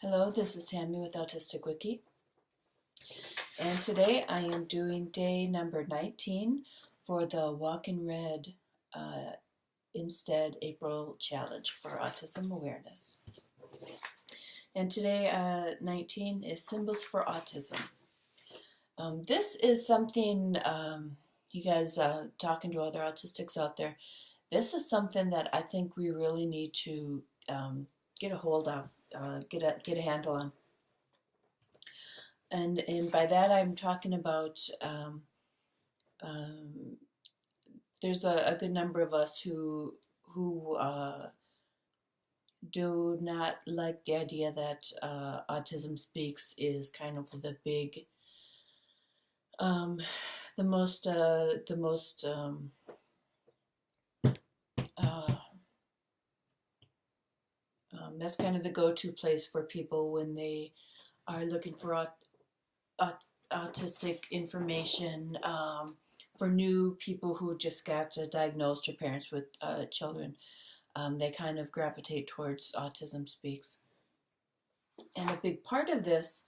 Hello, this is Tammy with Autistic Wiki, and today I am doing day number 19 for the Walk in Red Instead April Challenge for Autism Awareness. And today, 19 is Symbols for Autism. This is something, you guys talking to other autistics out there, this is something that I think we really need to get a hold of, get a handle on. And by that I'm talking about there's a good number of us who do not like the idea that Autism Speaks is kind of the big, the most that's kind of the go-to place for people when they are looking for autistic information, for new people who just got diagnosed or parents with children. They kind of gravitate towards Autism Speaks. And a big part of this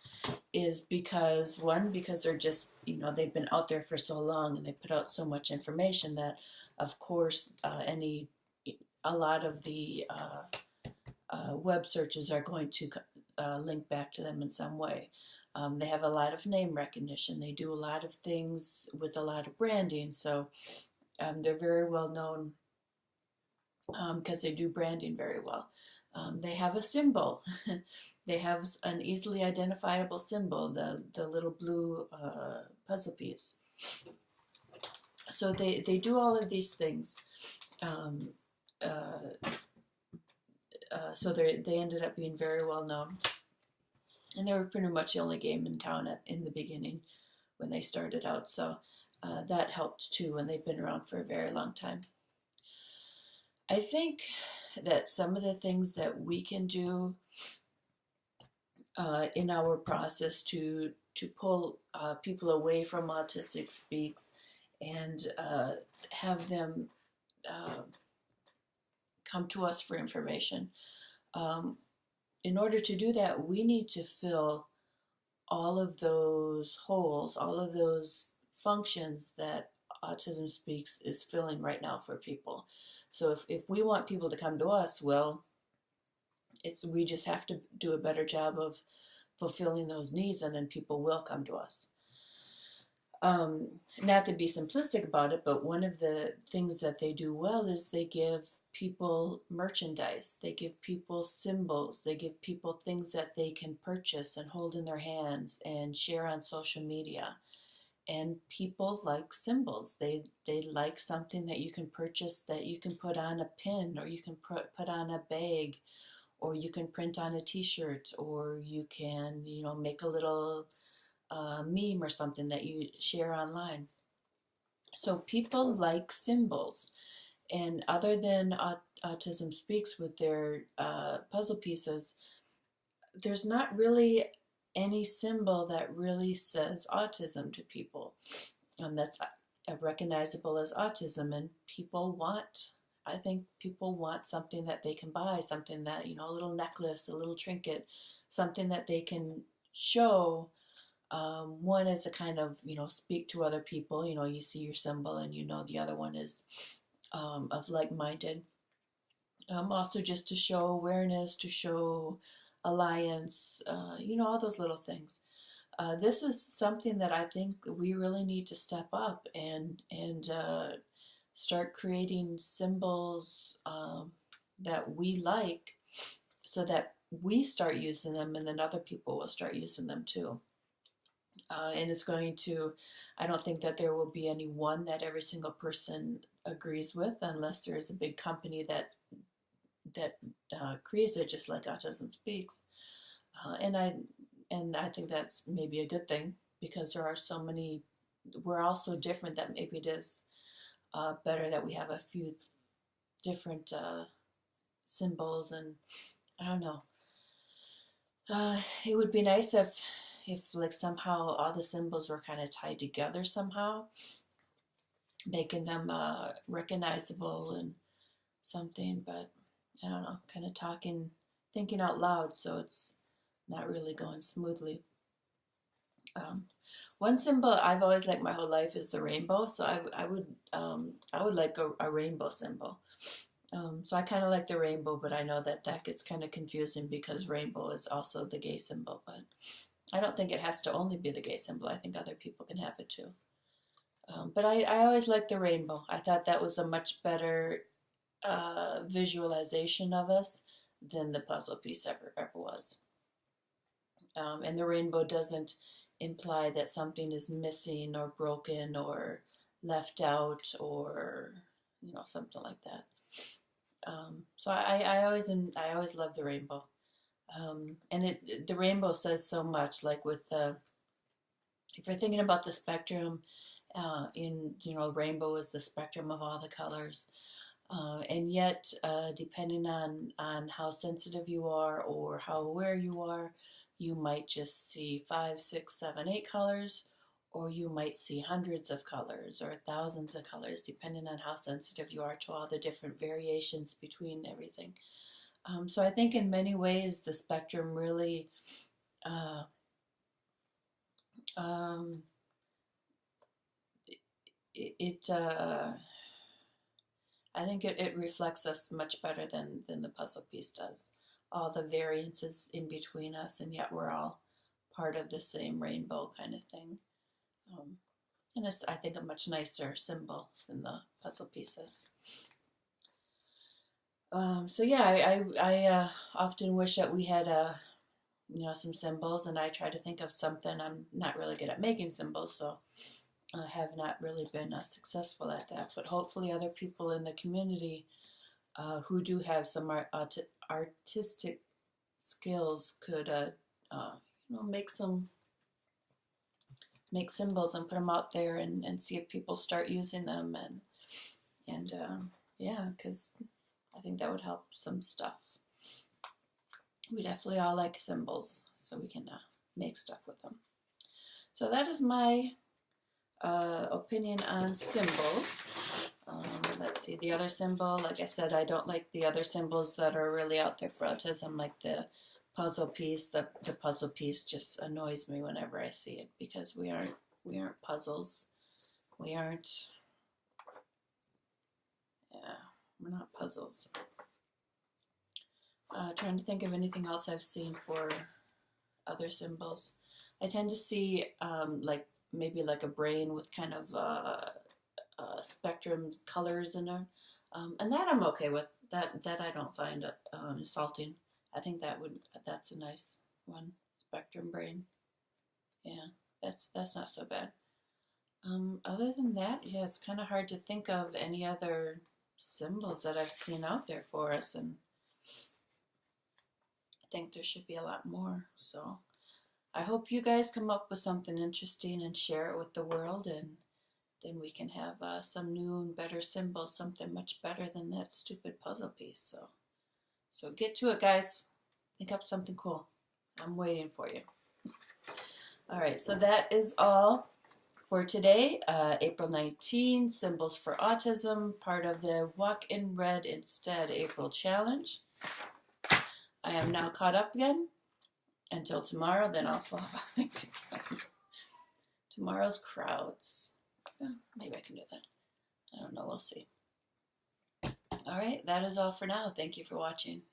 is because they're just, they've been out there for so long and they put out so much information that, of course, a lot of the web searches are going to link back to them in some way. They have a lot of name recognition. They do a lot of things with a lot of branding. So they're very well known because they do branding very well. They have a symbol. They have an easily identifiable symbol, the little blue puzzle piece. So they do all of these things. So they ended up being very well known. And they were pretty much the only game in town in the beginning when they started out. So that helped too, and they've been around for a very long time. I think that some of the things that we can do in our process to pull people away from Autistic Speaks and have them come to us for information. In order to do that, we need to fill all of those holes, all of those functions that Autism Speaks is filling right now for people. So if we want people to come to us, well, we just have to do a better job of fulfilling those needs, and then people will come to us. Not to be simplistic about it, but one of the things that they do well is they give people merchandise. They give people symbols. They give people things that they can purchase and hold in their hands and share on social media. And people like symbols. They like something that you can purchase, that you can put on a pin, or you can put on a bag, or you can print on a t-shirt, or you can, make a little meme or something that you share online. So people like symbols. And other than Autism Speaks with their puzzle pieces, there's not really any symbol that really says autism to people. That's recognizable as autism, and I think people want something that they can buy, something that, a little necklace, a little trinket, something that they can show. One is a kind of, speak to other people. You see your symbol and the other one is of like-minded. Also just to show awareness, to show alliance, all those little things. This is something that I think we really need to step up and start creating symbols that we like, so that we start using them, and then other people will start using them too. And it's going to, I don't think that there will be any one that every single person agrees with, unless there is a big company that creates it, just like Autism Speaks. And I think that's maybe a good thing, because there are so many, we're all so different that maybe it is better that we have a few different symbols. And I don't know. It would be nice if like somehow all the symbols were kind of tied together somehow, making them recognizable and something. But I don't know, kind of thinking out loud, so it's not really going smoothly. One symbol I've always liked my whole life is the rainbow, so I would like a rainbow symbol. So I kind of like the rainbow, but I know that that gets kind of confusing because rainbow is also the gay symbol. But I don't think it has to only be the gay symbol. I think other people can have it too. But I always liked the rainbow. I thought that was a much better visualization of us than the puzzle piece ever was. And the rainbow doesn't imply that something is missing or broken or left out or something like that. So I always love the rainbow, and the rainbow says so much. Like with if you're thinking about the spectrum, rainbow is the spectrum of all the colors, and yet depending on how sensitive you are or how aware you are, you might just see 5, 6, 7, 8 colors, or you might see hundreds of colors or thousands of colors, depending on how sensitive you are to all the different variations between everything. So I think in many ways the spectrum really I think it reflects us much better than the puzzle piece does. All the variances in between us, and yet we're all part of the same rainbow kind of thing. And it's, I think, a much nicer symbol than the puzzle pieces. So yeah, I often wish that we had some symbols, and I try to think of something. I'm not really good at making symbols, so I have not really been successful at that. But hopefully other people in the community who do have some artistic skills could make symbols and put them out there and see if people start using them, and yeah, because I think that would help some stuff. We definitely all like symbols, so we can make stuff with them. So that is my opinion on symbols. Let's see, the other symbol, like I said, I don't like the other symbols that are really out there for autism, like the puzzle piece. The puzzle piece just annoys me whenever I see it, because we aren't puzzles. We're not puzzles. Trying to think of anything else I've seen for other symbols. I tend to see maybe like a brain with kind of spectrum colors in there, and that I'm okay with. That I don't find insulting. I think that's a nice one. Spectrum brain. Yeah, that's not so bad. Other than that, yeah, it's kind of hard to think of any other symbols that I've seen out there for us, and I think there should be a lot more. So I hope you guys come up with something interesting and share it with the world, and then we can have some new and better symbols, something much better than that stupid puzzle piece. So get to it, guys. Think up something cool. I'm waiting for you. All right, so that is all for today. April 19, Symbols for Autism, part of the Walk in REDInstead April Challenge. I am now caught up again. Until tomorrow, then I'll fall behind again. Tomorrow's crowds. Well, maybe I can do that. I don't know. We'll see. All right, that is all for now. Thank you for watching.